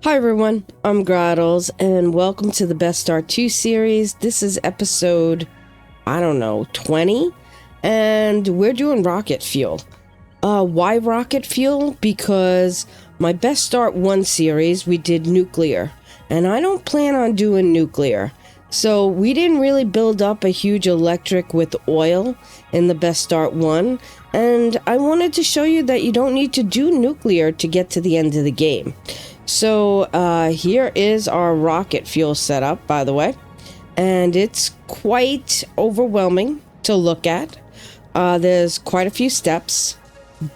Hi everyone, I'm Grahtles, and welcome to the Best Start 2 series. This is episode, 20, and we're doing rocket fuel. Why rocket fuel? Because my Best Start 1 series, we did nuclear, and I don't plan on doing nuclear. So we didn't really build up a huge electric with oil in the Best Start 1, and I wanted to show you that you don't need to do nuclear to get to the end of the game. So here is our rocket fuel setup, by the way, and it's quite overwhelming to look at. There's quite a few steps,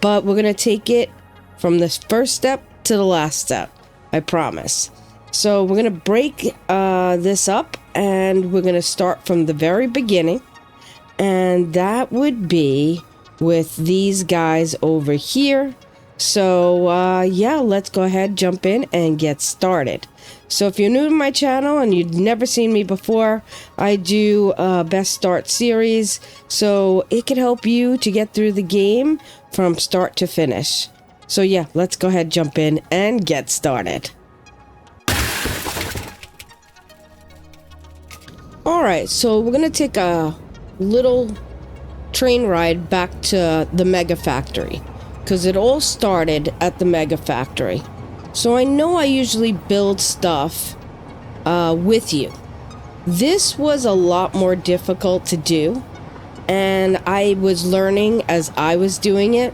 but we're going to take it from the first step to the last step, I promise. So we're going to break this up, and we're going to start from the very beginning, and that would be with these guys over here. So, yeah, let's go ahead, jump in, and get started. So if you're new to my channel and you've never seen me before, I do a Best Start series, so it can help you to get through the game from start to finish. So yeah, let's go ahead, jump in, and get started. Alright, so we're going to take a little train ride back to the Mega Factory, because it all started at the Mega Factory. So I know I usually build stuff with you. This was a lot more difficult to do, and I was learning as I was doing it,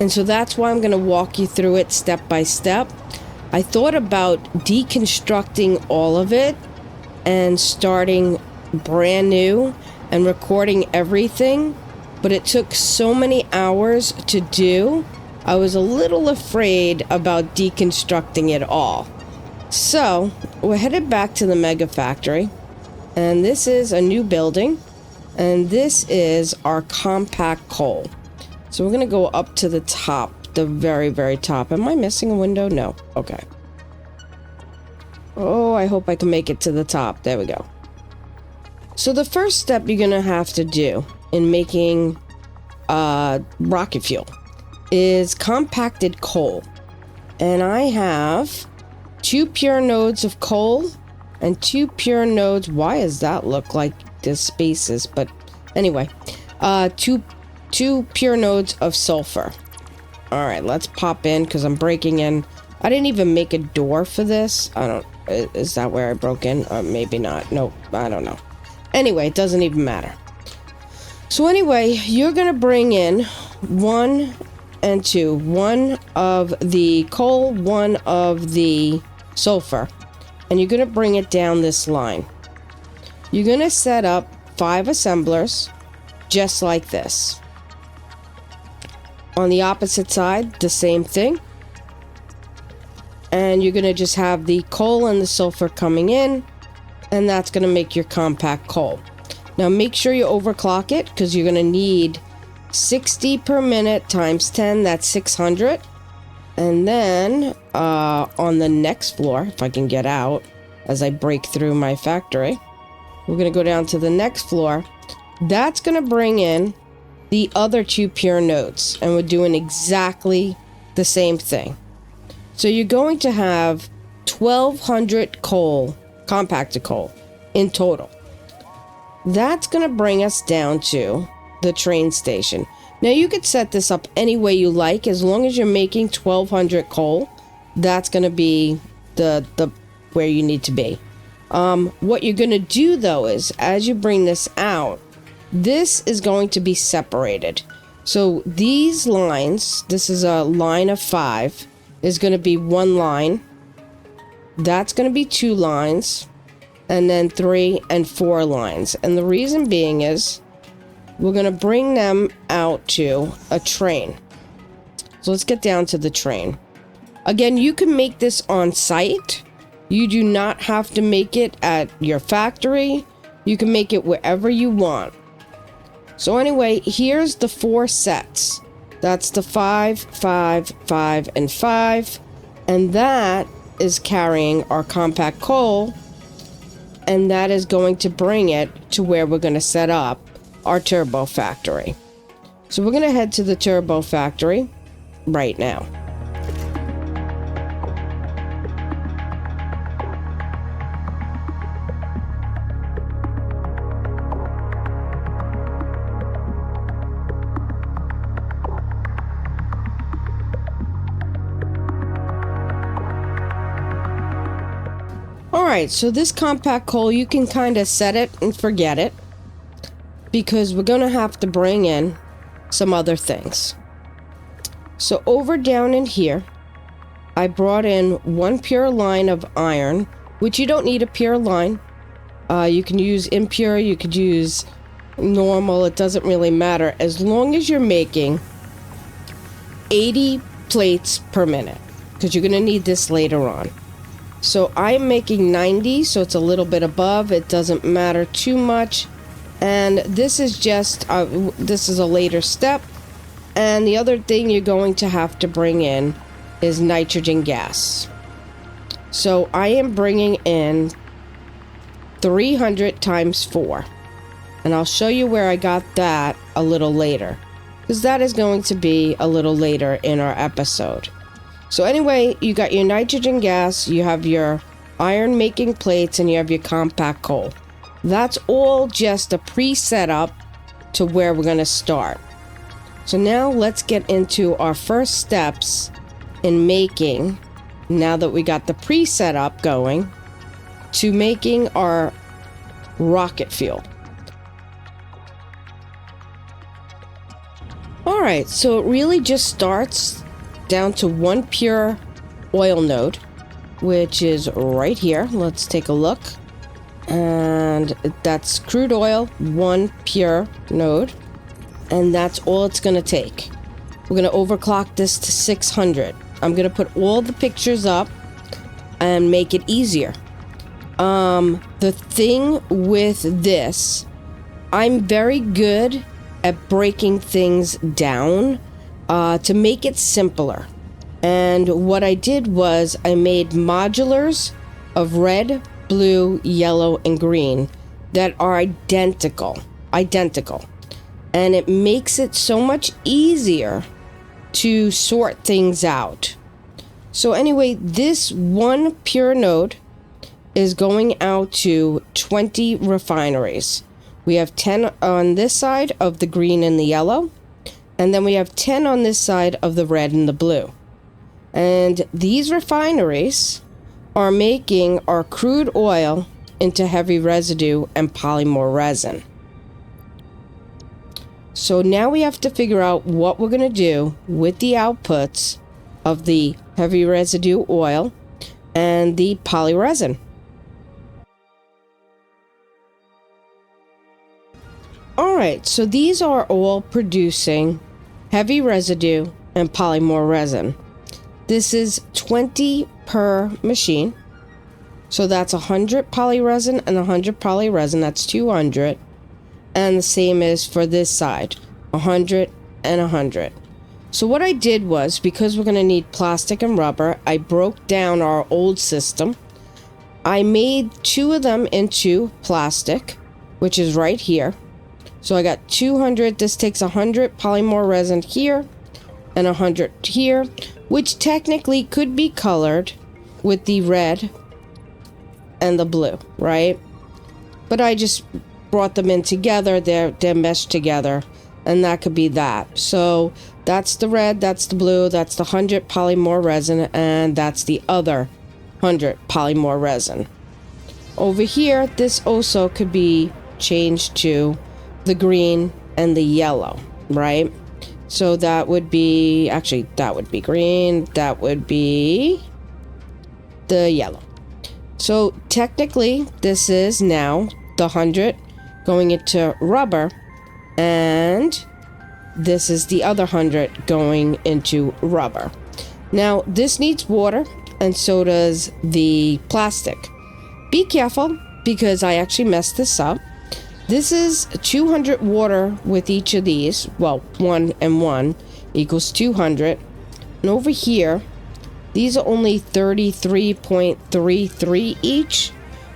and so that's why I'm going to walk you through it step by step. I thought about deconstructing all of it and starting brand new and recording everything, but it took so many hours to do, I was a little afraid about deconstructing it all. So, we're headed back to the Mega Factory, and this is a new building, and this is our compact coal. So we're going to go up to the top, the very, very top. Am I missing a window? No. Okay. Oh, I hope I can make it to the top. There we go. So the first step you're going to have to do in making rocket fuel is compacted coal, and I have 2 pure nodes of coal and 2 pure nodes. Why does that look like there's spaces? But anyway, two pure nodes of sulfur. All right, let's pop in because I'm breaking in. I didn't even make a door for this. Is that where I broke in? Maybe not. Nope, I don't know. Anyway, it doesn't even matter. So anyway, you're going to bring in 1 and 2. 1 of the coal, 1 of the sulfur. And you're going to bring it down this line. You're going to set up 5 assemblers, just like this. On the opposite side, the same thing. And you're going to just have the coal and the sulfur coming in, and that's going to make your compact coal. Now make sure you overclock it, because you're going to need 60 per minute times 10, that's 600. And then on the next floor, if I can get out as I break through my factory, we're going to go down to the next floor. That's going to bring in the other 2 pure nodes, and we're doing exactly the same thing. So you're going to have 1,200 coal, compacted coal, in total. That's going to bring us down to the train station. Now you could set this up any way you like, as long as you're making 1,200 coal. That's going to be the where you need to be. What you're going to do though is, as you bring this out, this is going to be separated. So these lines, this is a line of 5, is going to be 1 line. That's going to be 2 lines. And then 3 and 4 lines. And the reason being is we're going to bring them out to a train. So let's get down to the train. Again, you can make this on site. You do not have to make it at your factory. You can make it wherever you want. So anyway, here's the 4 sets. That's the 5, 5, 5, and 5. And that is carrying our compact coal. And that is going to bring it to where we're going to set up our turbo factory. So we're going to head to the turbo factory right now. Alright, so this compact coal, you can kind of set it and forget it, because we're going to have to bring in some other things. So over down in here, I brought in 1 pure line of iron, which you don't need a pure line. You can use impure, you could use normal, it doesn't really matter, as long as you're making 80 plates per minute, because you're going to need this later on. So I'm making 90, so it's a little bit above, it doesn't matter too much. And this is just, this is a later step. And the other thing you're going to have to bring in is nitrogen gas. So I am bringing in 300 times 4. And I'll show you where I got that a little later, because that is going to be a little later in our episode. So anyway, you got your nitrogen gas, you have your iron making plates, and you have your compact coal. That's all just a pre-setup to where we're going to start. So now let's get into our first steps in making, now that we got the pre-setup going, to making our rocket fuel. Alright, so it really just starts down to 1 pure oil node, which is right here. Let's take a look. And that's crude oil, 1 pure node. And that's all it's going to take. We're going to overclock this to 600. I'm going to put all the pictures up and make it easier. The thing with this, I'm very good at breaking things down to make it simpler. And what I did was I made modulars of red, blue, yellow, and green that are identical. And it makes it so much easier to sort things out. So anyway, this 1 pure node is going out to 20 refineries. We have 10 on this side of the green and the yellow, and then we have 10 on this side of the red and the blue. And these refineries are making our crude oil into heavy residue and polymer resin. So now we have to figure out what we're going to do with the outputs of the heavy residue oil and the poly resin. Alright, so these are all producing heavy residue and polymer resin. This is 20 per machine. So that's 100 poly resin and 100 poly resin. That's 200. And the same is for this side, 100 and 100. So what I did was, because we're going to need plastic and rubber, I broke down our old system. I made 2 of them into plastic, which is right here. So I got 200. This takes 100 polymer resin here and 100 here, which technically could be colored with the red and the blue, right? But I just brought them in together. They're meshed together, and that could be that. So that's the red, that's the blue, that's the 100 polymer resin, and that's the other 100 polymer resin. Over here, this also could be changed to the green and the yellow, right? So that would be, actually, that would be green, that would be the yellow. So technically, this is now the 100 going into rubber, and this is the other 100 going into rubber. Now, this needs water, and so does the plastic. Be careful, because I actually messed this up. This is 200 water with each of these. Well, 1 and 1 equals 200. And over here, these are only 33.33 each,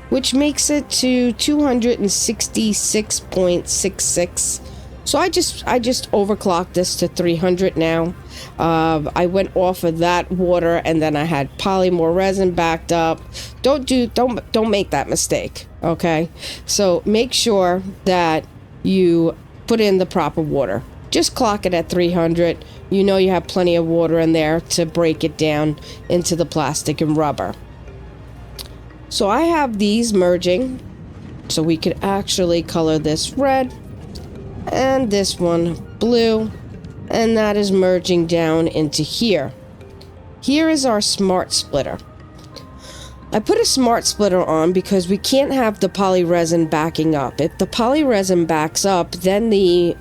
which makes it to 266.66. So I just overclocked this to 300 now. I went off of that water, and then I had polymer resin backed up. Don't make that mistake, okay? So make sure that you put in the proper water. Just clock it at 300. You know you have plenty of water in there to break it down into the plastic and rubber. So I have these merging, so we could actually color this red and this one blue, and that is merging down into here. Here is our smart splitter. I put a smart splitter on because we can't have the poly resin backing up. If the poly resin backs up, then the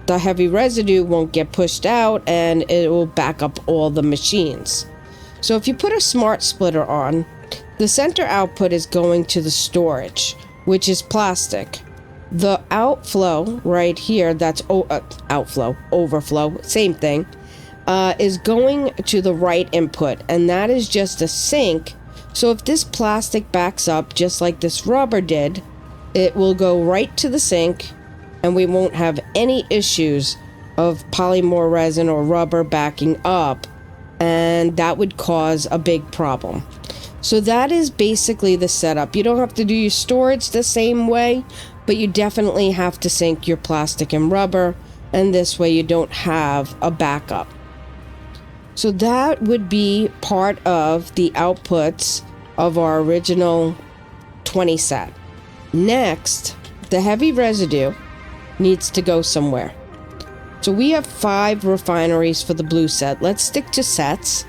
heavy residue won't get pushed out and it will back up all the machines. So if you put a smart splitter on, the center output is going to the storage, which is plastic. The outflow right here, that's outflow, overflow, same thing, is going to the right input, and that is just a sink. So if this plastic backs up just like this rubber did, it will go right to the sink, and we won't have any issues of polymer resin or rubber backing up, and that would cause a big problem. So that is basically the setup. You don't have to do your storage the same way, but you definitely have to sink your plastic and rubber, and this way you don't have a backup. So that would be part of the outputs of our original 20 set. Next, the heavy residue needs to go somewhere. So we have 5 refineries for the blue set. Let's stick to sets.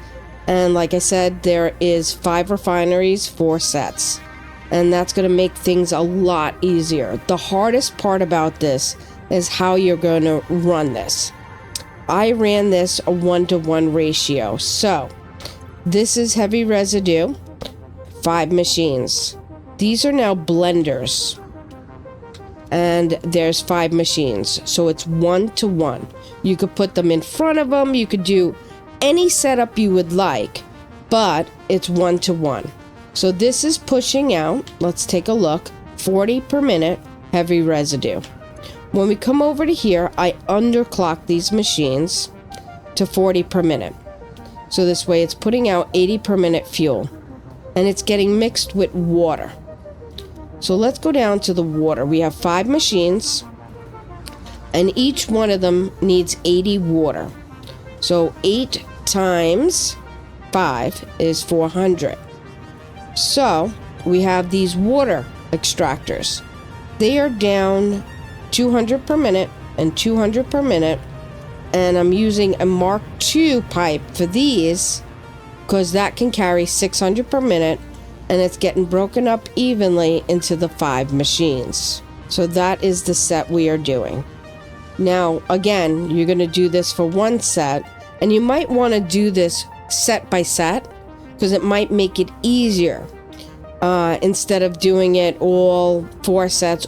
And like I said, there is 5 refineries, 4 sets. And that's going to make things a lot easier. The hardest part about this is how you're going to run this. I ran this a 1-to-1 ratio. So this is heavy residue, 5 machines. These are now blenders. And there's 5 machines, so it's 1-to-1. You could put them in front of them, you could do any setup you would like, but it's 1-to-1. So this is pushing out, let's take a look, 40 per minute heavy residue. When we come over to here, I underclock these machines to 40 per minute. So this way it's putting out 80 per minute fuel, and it's getting mixed with water. So let's go down to the water. We have 5 machines, and each one of them needs 80 water. So 8 times 5 is 400. So we have these water extractors. They are down 200 per minute and 200 per minute, and I'm using a Mark II pipe for these because that can carry 600 per minute, and it's getting broken up evenly into the 5 machines. So that is the set we are doing. Now, again, you're going to do this for one set, and you might want to do this set by set, because it might make it easier. Instead of doing it all 4 sets,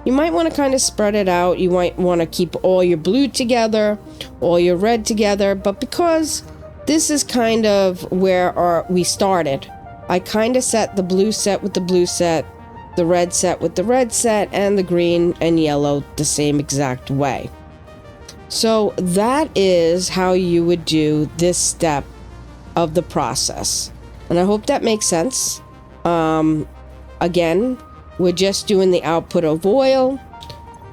you might want to kind of spread it out. You might want to keep all your blue together, all your red together, but because this is kind of where we started, I kind of set the blue set with the blue set, the red set with the red set, and the green and yellow the same exact way. So that is how you would do this step of the process. And I hope that makes sense. Again, we're just doing the output of oil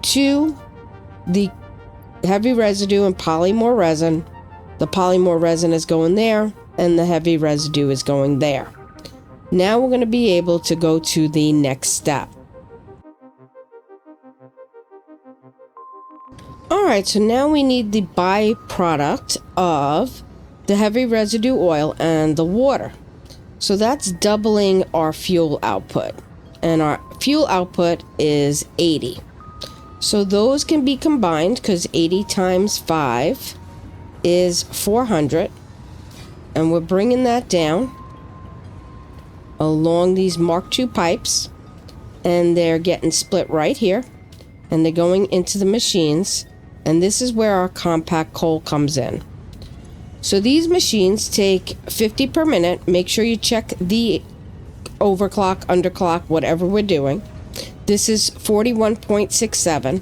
to the heavy residue and polymer resin. The polymer resin is going there, and the heavy residue is going there. Now we're going to be able to go to the next step. Alright, so now we need the byproduct of the heavy residue oil and the water. So that's doubling our fuel output. And our fuel output is 80. So those can be combined because 80 times 5 is 400. And we're bringing that down along these Mark II pipes, and they're getting split right here, and they're going into the machines, and this is where our compact coal comes in. So these machines take 50 per minute. Make sure you check the overclock, underclock, whatever we're doing. This is 41.67,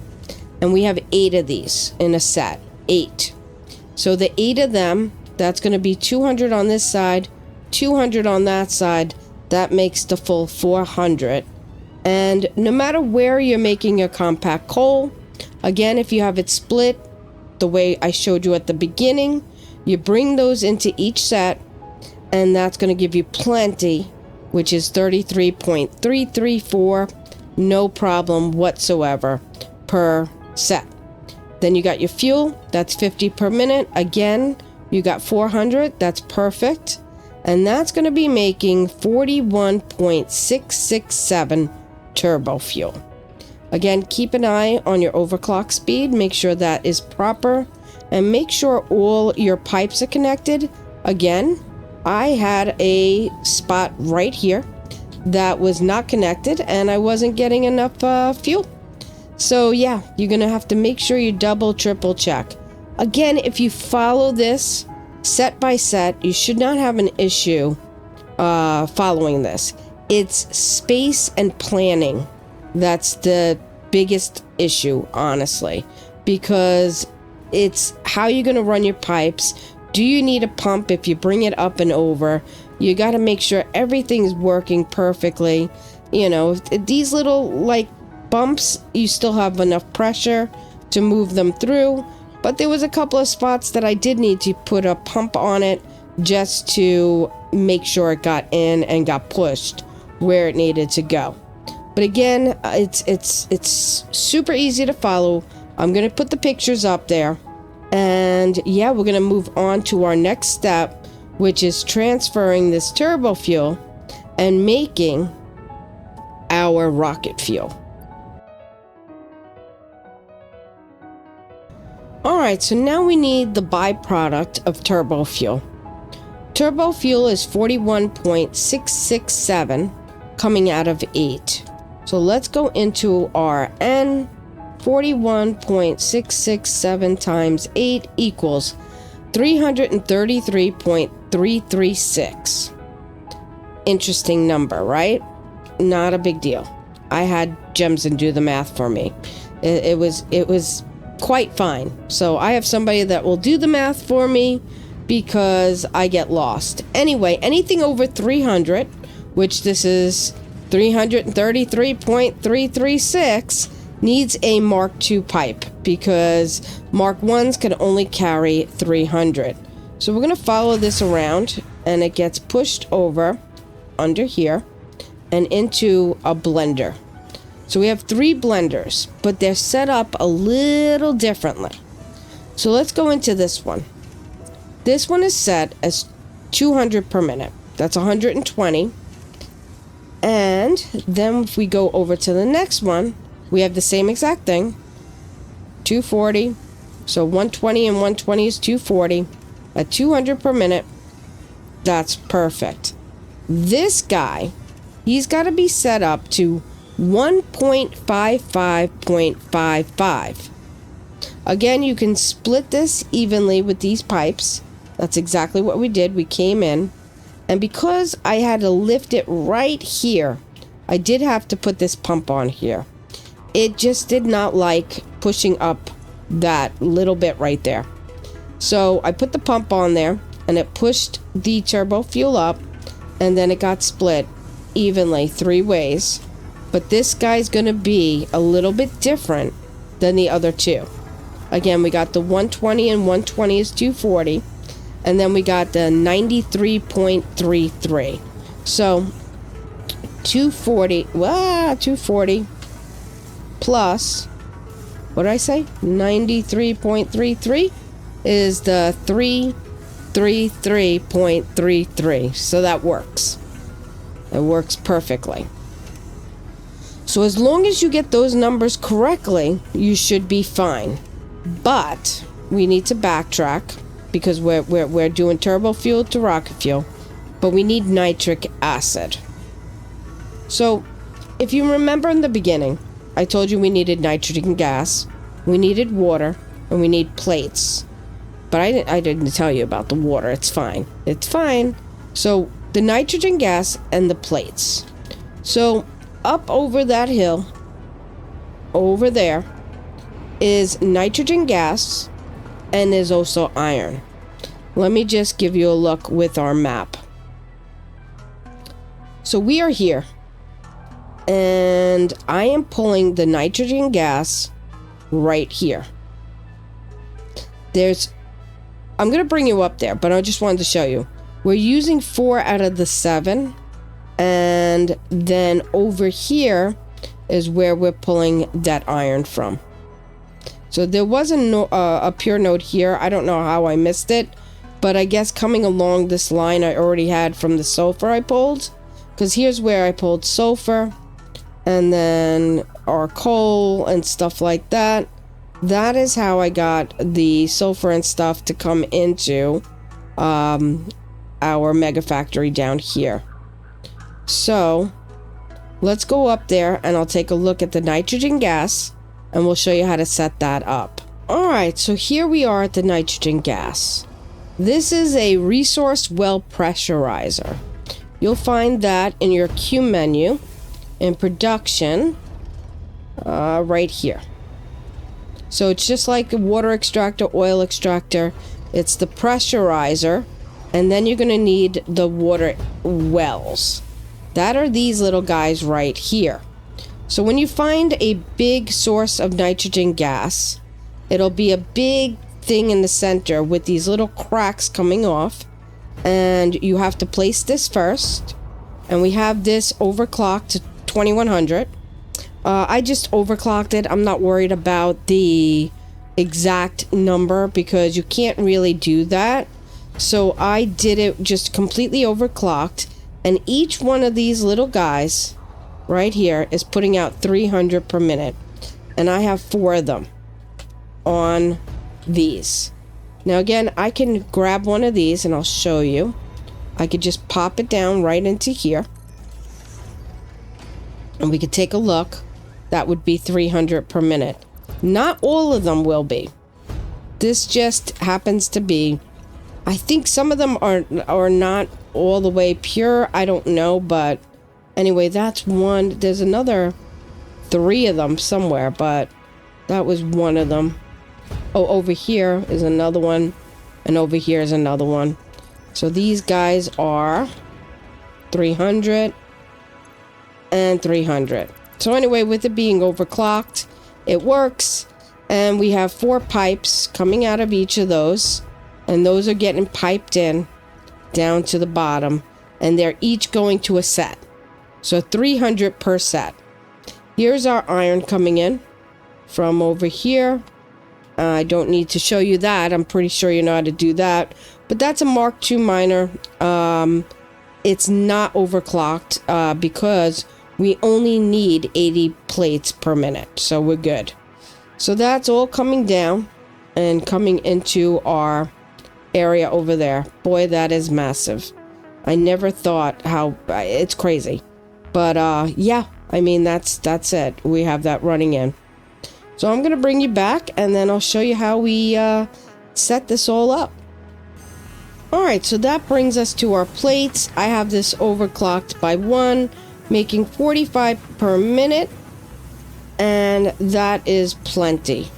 and we have 8 of these in a set. 8. So the 8 of them, that's going to be 200 on this side, 200 on that side. That makes the full 400. And no matter where you're making your compact coal, again, if you have it split the way I showed you at the beginning, you bring those into each set, and that's going to give you plenty which is 33.334, no problem whatsoever per set. Then you got your fuel, that's 50 per minute. Again, you got 400, that's perfect. And that's going to be making 41.667 turbo fuel. Again, keep an eye on your overclock speed, make sure that is proper, and make sure all your pipes are connected. Again, I had a spot right here that was not connected and I wasn't getting enough fuel. So yeah, you're gonna have to make sure you double, triple check. Again, if you follow this set by set, you should not have an issue following this. It's space and planning that's the biggest issue, honestly, because it's how you're going to run your pipes. Do you need a pump if you bring it up and over? You got to make sure everything's working perfectly. You know, these little like bumps, you still have enough pressure to move them through. But there was a couple of spots that I did need to put a pump on it just to make sure it got in and got pushed where it needed to go. But again, it's super easy to follow. I'm going to put the pictures up there. And yeah, we're going to move on to our next step, which is transferring this turbo fuel and making our rocket fuel. Alright, so now we need the byproduct of turbo fuel. Turbo fuel is 41.667 coming out of 8. So let's go into our N. 41.667 times 8 equals 333.336. Interesting number, right? Not a big deal. I had Jemson do the math for me. It was quite fine. So I have somebody that will do the math for me because I get lost. Anyway, anything over 300, which this is 333.336, needs a Mark II pipe because Mark I's can only carry 300. So we're going to follow this around and it gets pushed over under here and into a blender. So we have 3 blenders, but they're set up a little differently. So let's go into this one. This one is set as 200 per minute. That's 120. And then if we go over to the next one, we have the same exact thing. 240. So 120 and 120 is 240. At 200 per minute, that's perfect. This guy, he's got to be set up to 1.55.55. Again, you can split this evenly with these pipes. That's exactly what we did. We came in. And because I had to lift it right here, I did have to put this pump on here. It just did not like pushing up that little bit right there. So I put the pump on there and it pushed the turbo fuel up and then it got split evenly 3 ways. But this guy's going to be a little bit different than the other 2. Again, we got the 120 and 120 is 240. And then we got the 93.33. So 240 plus, what did I say? 93.33 is the 333.33. So that works. It works perfectly. So as long as you get those numbers correctly, you should be fine. But we need to backtrack because we're doing turbo fuel to rocket fuel, but we need nitric acid. So if you remember in the beginning, I told you we needed nitrogen gas, we needed water, and we need plates. But I didn't tell you about the water. It's fine. It's fine. So the nitrogen gas and the plates. So up over that hill, over there, is nitrogen gas, and there's also iron. Let me just give you a look with our map. So we are here, and I am pulling the nitrogen gas right here. I'm going to bring you up there, but I just wanted to show you. We're using 4 out of the 7, And then over here is where we're pulling that iron from. So there was a pure node here. I don't know how I missed it, but I guess coming along this line I already had from the sulfur I pulled. Because here's where I pulled sulfur, and then our coal and stuff like that. That is how I got the sulfur and stuff to come into our mega factory down here. So let's go up there and I'll take a look at the nitrogen gas and we'll show you how to set that up. Alright, so here we are at the nitrogen gas. This is a resource well pressurizer. You'll find that in your Q menu in production right here. So it's just like a water extractor, oil extractor. It's the pressurizer, and then you're going to need the water wells. That are these little guys right here. So when you find a big source of nitrogen gas, it'll be a big thing in the center with these little cracks coming off, and you have to place this first. And we have this overclocked to 2100. I just overclocked it. I'm not worried about the exact number because you can't really do that. So I did it just completely overclocked, and each one of these little guys right here is putting out 300 per minute, and I have 4 of them on these. Now again, I can grab one of these and I'll show you. I could just pop it down right into here and we could take a look. That would be 300 per minute. Not all of them will be. This just happens to be. I think some of them are not all the way pure. I don't know, but anyway, that's one. There's another 3 of them somewhere, but that was one of them. Oh, over here is another one, and over here is another one. So these guys are 300 and 300. So anyway, with it being overclocked, it works, and we have 4 pipes coming out of each of those, and those are getting piped in down to the bottom, and they're each going to a set. So 300 per set. Here's our iron coming in from over here. I don't need to show you that. I'm pretty sure you know how to do that. But that's a Mark II miner. It's not overclocked because we only need 80 plates per minute. So we're good. So that's all coming down and coming into our area over there. Boy, that is massive. I never thought how it's crazy. But yeah, I mean, that's it. We have that running in. So I'm going to bring you back, and then I'll show you how we set this all up. Alright, so that brings us to our plates. I have this overclocked by 1, making 45 per minute, and that is plenty.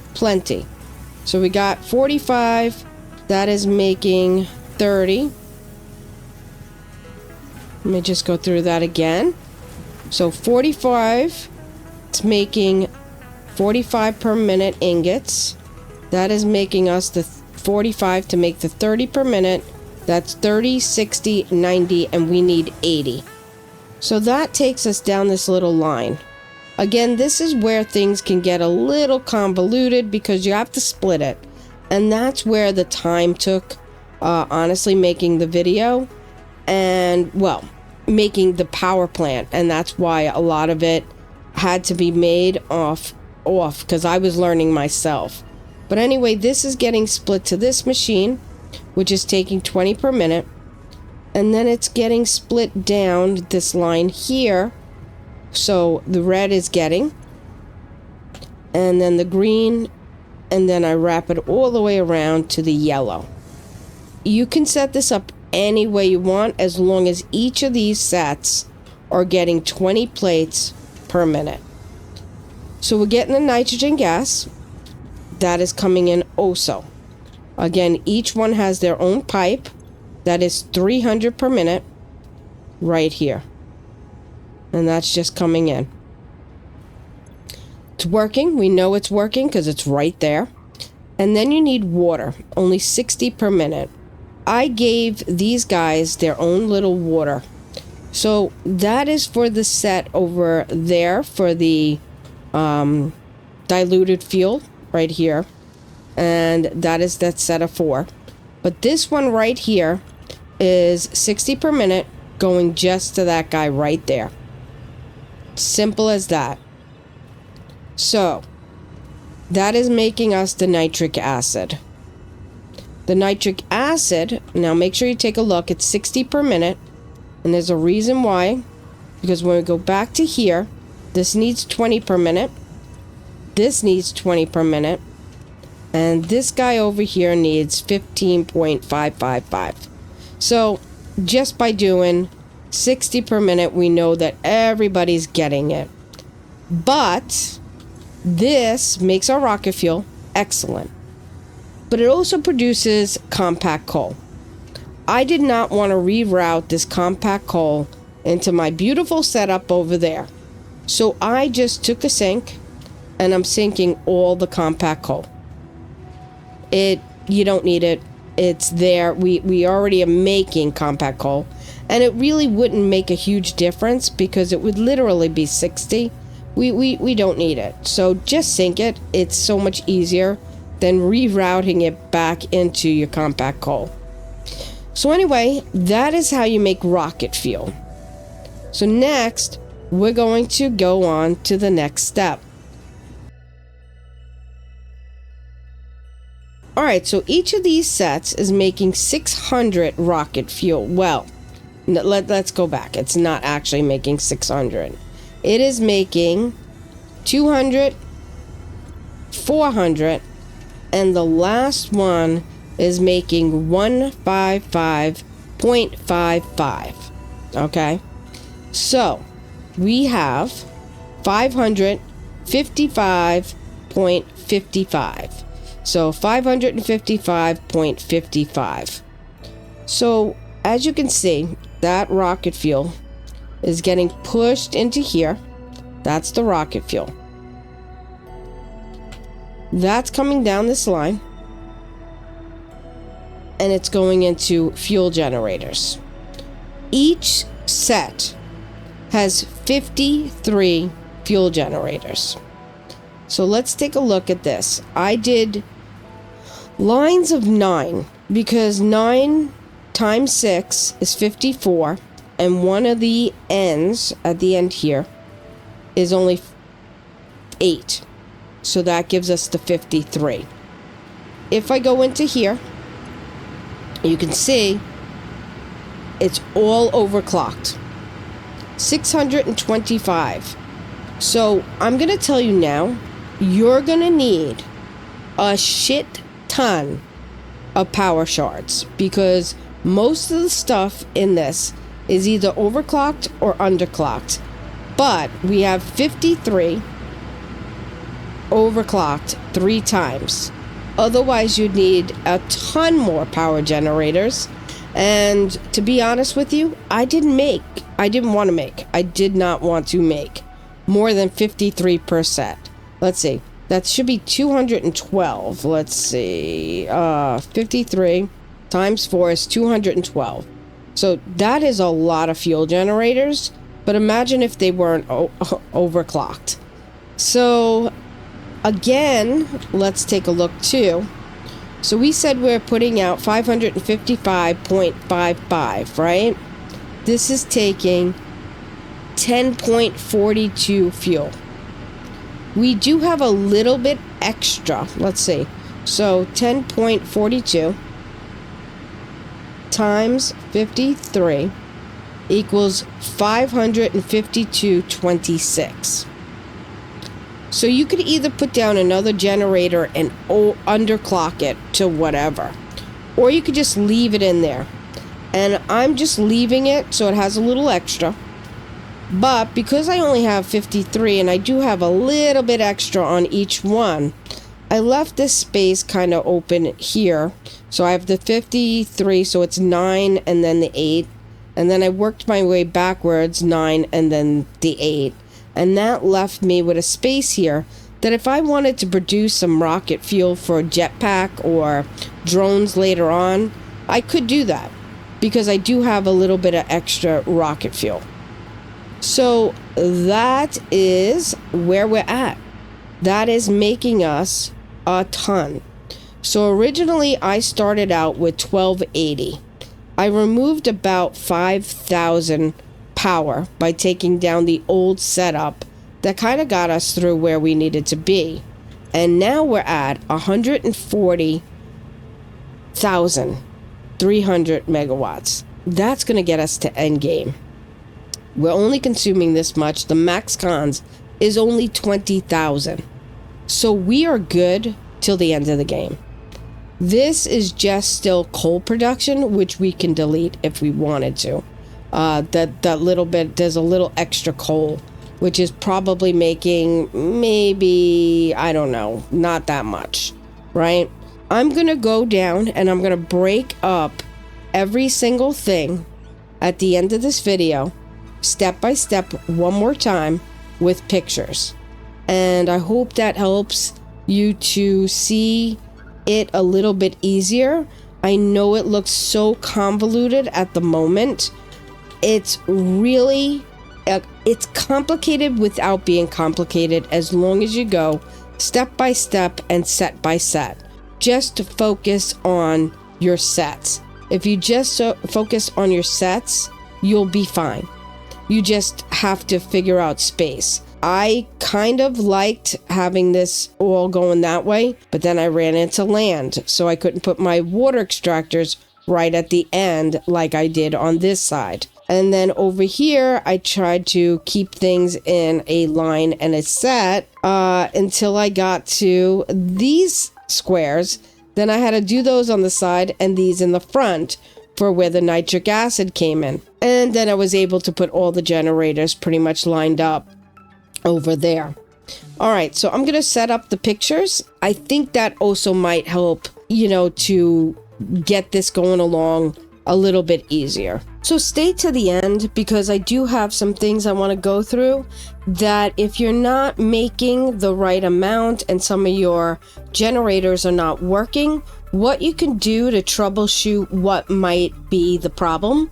So we got 45, that is making 30. Let me just go through that again. So 45, it's making 45 per minute ingots. That is making us the 45 to make the 30 per minute. That's 30, 60, 90, and we need 80. So that takes us down this little line. Again, this is where things can get a little convoluted because you have to split it. And that's where the time took, honestly, making the video. And, well, making the power plant. And that's why a lot of it had to be made off because I was learning myself. But anyway, this is getting split to this machine, which is taking 20 per minute, and then it's getting split down this line here. So the red is getting, and then the green, and then I wrap it all the way around to the yellow. You can set this up any way you want as long as each of these sets are getting 20 plates per minute. So we're getting the nitrogen gas. That is coming in also. Again, each one has their own pipe. That is 300 per minute right here. And that's just coming in. It's working. We know it's working because it's right there. And then you need water. Only 60 per minute. I gave these guys their own little water. So that is for the set over there for the diluted fuel right here. And that is that set of 4. But this one right here is 60 per minute going just to that guy right there. Simple as that. So that is making us the nitric acid. The nitric acid, now make sure you take a look, it's 60 per minute. And there's a reason why. Because when we go back to here, this needs 20 per minute. This needs 20 per minute. And this guy over here needs 15.555. So just by doing 60 per minute, we know that everybody's getting it. But this makes our rocket fuel excellent. But it also produces compact coal. I did not want to reroute this compact coal into my beautiful setup over there. So I just took a sink and I'm sinking all the compact coal. You don't need it. It's there. We already are making compact coal. And it really wouldn't make a huge difference because it would literally be 60. We don't need it. So just sink it. It's so much easier than rerouting it back into your compact coal. So anyway, that is how you make rocket fuel. So next, we're going to go on to the next step. Alright, so each of these sets is making 600 rocket fuel. Well, let's go back. It's not actually making 600. It is making 200, 400, and the last one is making 155.55. Okay? So, we have 555.55. So 555.55. So as you can see, that rocket fuel is getting pushed into here. That's the rocket fuel. That's coming down this line. And it's going into fuel generators. Each set has 53 fuel generators. So let's take a look at this. I did lines of 9 because 9 times 6 is 54, and one of the ends at the end here is only 8. So that gives us the 53. If I go into here, you can see it's all overclocked. 625. So I'm going to tell you now, you're going to need a shit ton of power shards because most of the stuff in this is either overclocked or underclocked. But we have 53 overclocked 3 times. Otherwise, you'd need a ton more power generators. And to be honest with you, I did not want to make more than 53%. Let's see. That should be 212. Let's see. 53 times 4 is 212. So that is a lot of fuel generators. But imagine if they weren't overclocked. So again, let's take a look too. So we said we're putting out 555.55, right? This is taking 10.42 fuel. We do have a little bit extra. Let's see. So 10.42 times 53 equals 552.26. So you could either put down another generator and underclock it to whatever, or you could just leave it in there. And I'm just leaving it so it has a little extra. But because I only have 53 and I do have a little bit extra on each one, I left this space kind of open here. So I have the 53, so it's 9 and then the 8. And then I worked my way backwards, 9 and then the 8. And that left me with a space here that if I wanted to produce some rocket fuel for a jetpack or drones later on, I could do that. because I do have a little bit of extra rocket fuel. So that is where we're at. That is making us a ton. So originally I started out with 1280. I removed about 5,000 power by taking down the old setup that kind of got us through where we needed to be. And now we're at 140,300 megawatts. That's going to get us to endgame. We're only consuming this much. The max cons is only 20,000. So we are good till the end of the game. This is just still coal production, which we can delete if we wanted to. That little bit, there's a little extra coal, which is probably making maybe, I don't know, not that much, right? I'm going to go down and I'm going to break up every single thing at the end of this video, step by step, one more time with pictures. And I hope that helps you to see it a little bit easier. I know it looks so convoluted at the moment. It's really, it's complicated without being complicated as long as you go step by step and set by set. Just to focus on your sets. If you just focus on your sets, you'll be fine. You just have to figure out space. I kind of liked having this all going that way, but then I ran into land, so I couldn't put my water extractors right at the end like I did on this side. And then over here, I tried to keep things in a line and a set until I got to these squares. Then I had to do those on the side and these in the front for where the nitric acid came in. And then I was able to put all the generators pretty much lined up over there. All right, so I'm going to set up the pictures. I think that also might help, to get this going along a little bit easier. So stay to the end because I do have some things I want to go through that if you're not making the right amount and some of your generators are not working, what you can do to troubleshoot what might be the problem,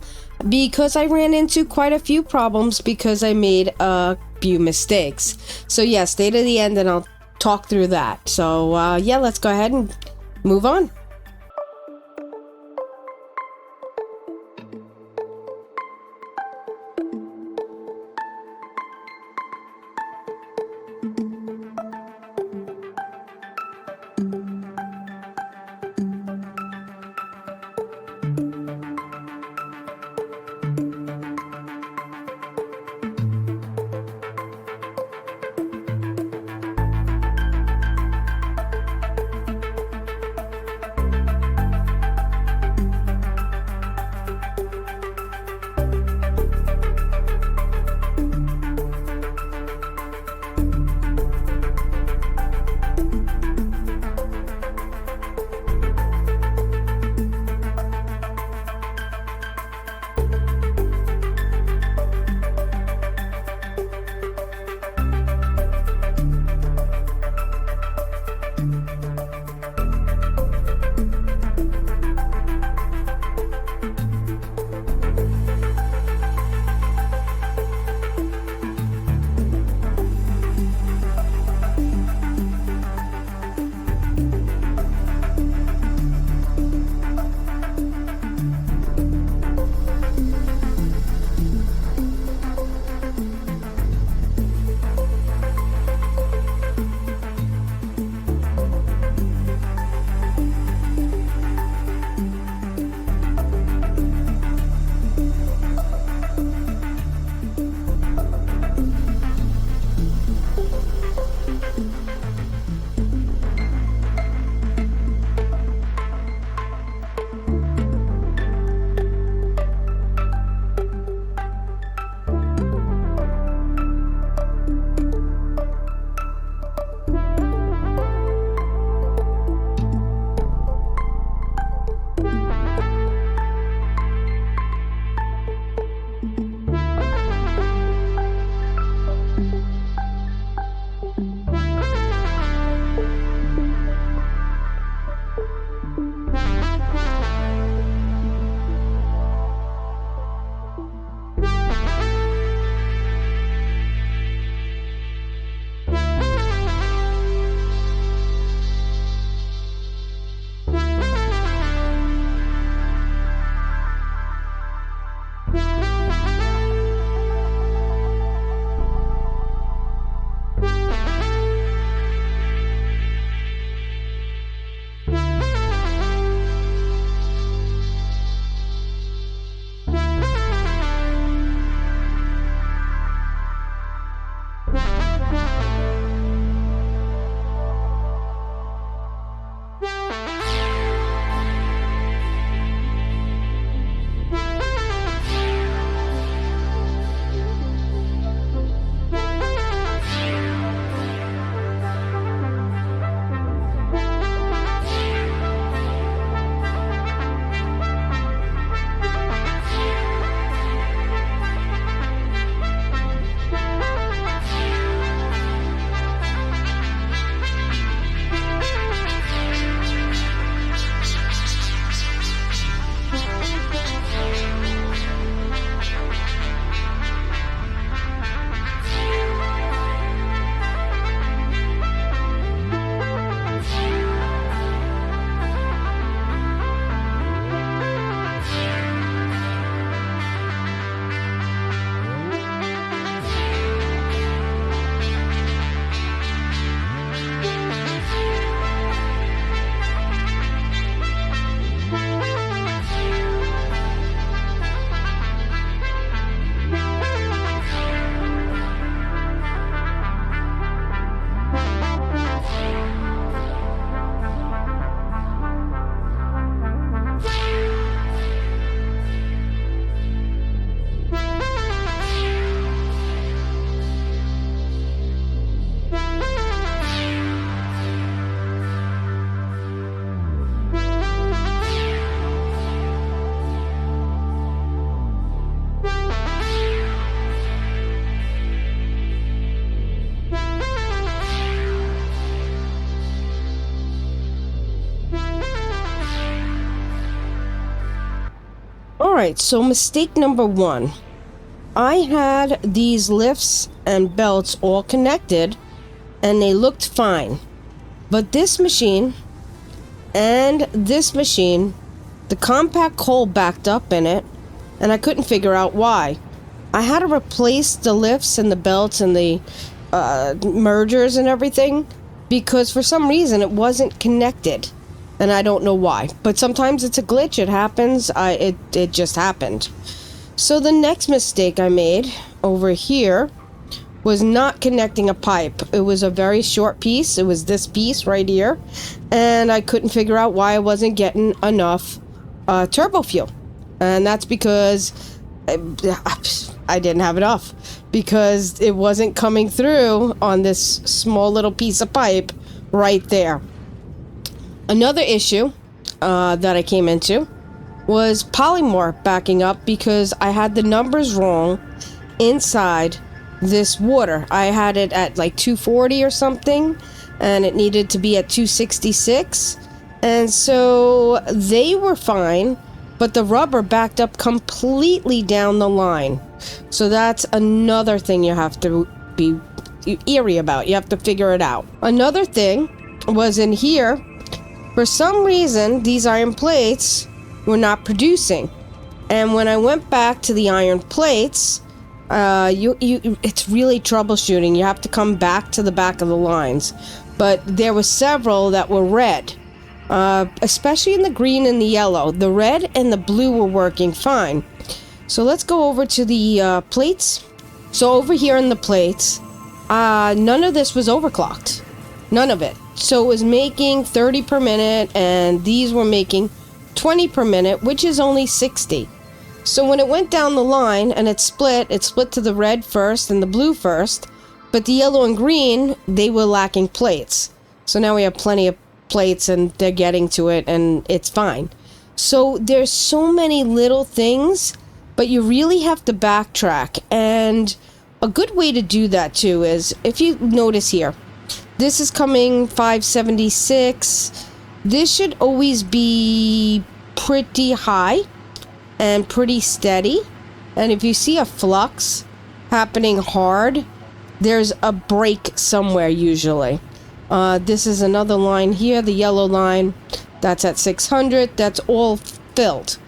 because I ran into quite a few problems because I made a few mistakes. So yeah, stay to the end and I'll talk through that. So yeah, let's go ahead and move on. Alright, so mistake number 1. I had these lifts and belts all connected and they looked fine. But this machine and this machine, the compact coal backed up in it and I couldn't figure out why. I had to replace the lifts and the belts and the mergers and everything because for some reason it wasn't connected. And I don't know why. But sometimes it's a glitch. It happens. It just happened. So the next mistake I made over here was not connecting a pipe. It was a very short piece. It was this piece right here. And I couldn't figure out why I wasn't getting enough turbo fuel. And that's because I didn't have enough. Because it wasn't coming through on this small little piece of pipe right there. Another issue that I came into was polymorph backing up because I had the numbers wrong inside this water. I had it at like 240 or something and it needed to be at 266, and so they were fine, but the rubber backed up completely down the line. So that's another thing you have to be eerie about. You have to figure it out. Another thing was in here. For some reason, these iron plates were not producing. And when I went back to the iron plates, it's really troubleshooting. You have to come back to the back of the lines. But there were several that were red, especially in the green and the yellow. The red and the blue were working fine. So let's go over to the plates. So over here in the plates, none of this was overclocked. None of it. So it was making 30 per minute, and these were making 20 per minute, which is only 60. So when it went down the line and it split to the red first and the blue first, but the yellow and green, they were lacking plates. So now we have plenty of plates and they're getting to it and it's fine. So there's so many little things, but you really have to backtrack. And a good way to do that too is, if you notice here, this is coming 576. This should always be pretty high and pretty steady. And if you see a flux happening hard, there's a break somewhere usually. This is another line here, the yellow line. That's at 600. That's all filled.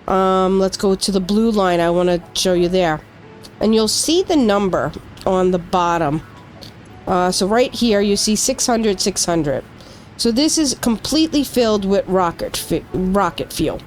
Let's go to the blue line. I want to show you there. And you'll see the number on the bottom. So right here, you see 600, 600. So this is completely filled with rocket fuel.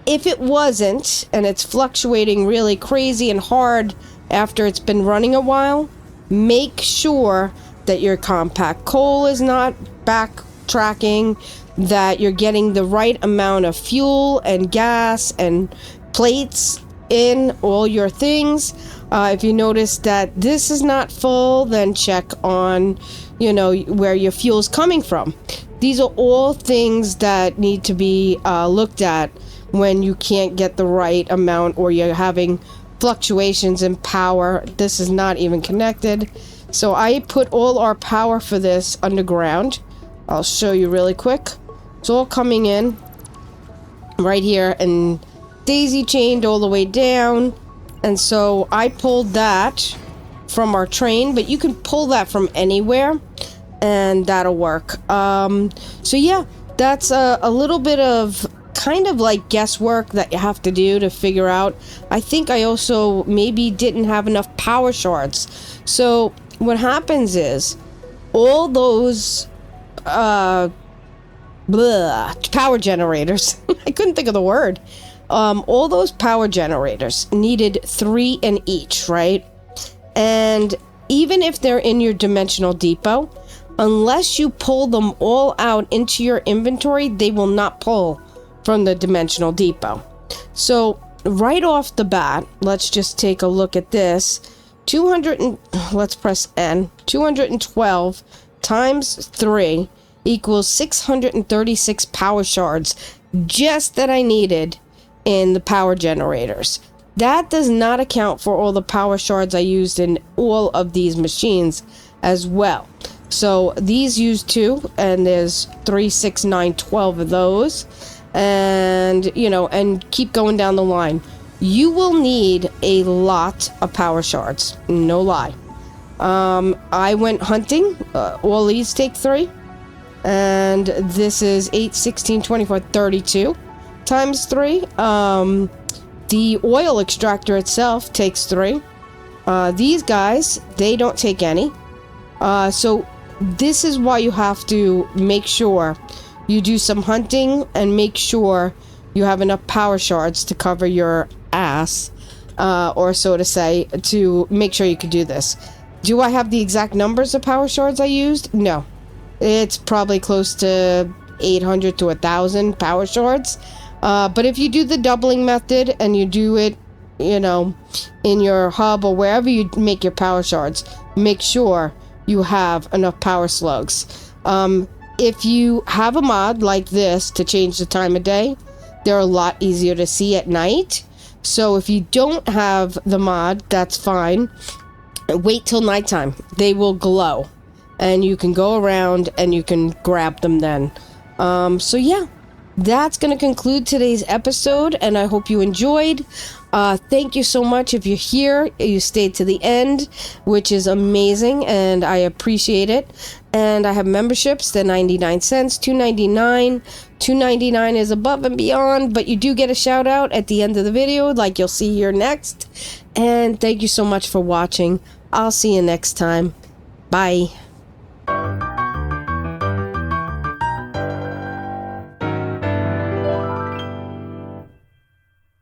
If it wasn't, and it's fluctuating really crazy and hard after it's been running a while, make sure that your compact coal is not backtracking, that you're getting the right amount of fuel and gas and plates in all your things. If you notice that this is not full, then check on, where your fuel's coming from. These are all things that need to be looked at when you can't get the right amount or you're having fluctuations in power. This is not even connected. So I put all our power for this underground. I'll show you really quick. It's all coming in right here and daisy chained all the way down. And so I pulled that from our train, but you can pull that from anywhere and that'll work. So yeah, that's a little bit of kind of like guesswork that you have to do to figure out. I think I also maybe didn't have enough power shards. So what happens is all those power generators, I couldn't think of the word. All those power generators needed 3 in each, right? And even if they're in your dimensional depot, unless you pull them all out into your inventory, they will not pull from the dimensional depot. So right off the bat, let's just take a look at this. Let's press N. 212 times 3 equals 636 power shards, just that I needed in the power generators. That does not account for all the power shards I used in all of these machines as well. So these use 2, and there's 3, 6, 9, 12 of those. and, you know, and keep going down the line. You will need a lot of power shards, no lie. I went hunting. All these take 3. And this is 8, 16, 24, 32 times 3. The oil extractor itself takes 3. These guys, they don't take any. So this is why you have to make sure you do some hunting and make sure you have enough power shards to cover your ass, or so to say, to make sure you can do this. Do I have the exact numbers of power shards I used? No. It's probably close to 800 to 1,000 power shards. But if you do the doubling method and you do it, you know, in your hub or wherever you make your power shards, make sure you have enough power slugs. If you have a mod like this to change the time of day, they're a lot easier to see at night. So if you don't have the mod, that's fine. Wait till nighttime. They will glow. And you can go around and you can grab them then. So yeah, that's going to conclude today's episode, and I hope you enjoyed. Thank you so much. If you're here, you stayed to the end, which is amazing, and I appreciate it. And I have memberships, they're 99 cents, $2.99. $2.99 is above and beyond, but you do get a shout out at the end of the video, like you'll see here next. And thank you so much for watching. I'll see you next time. Bye.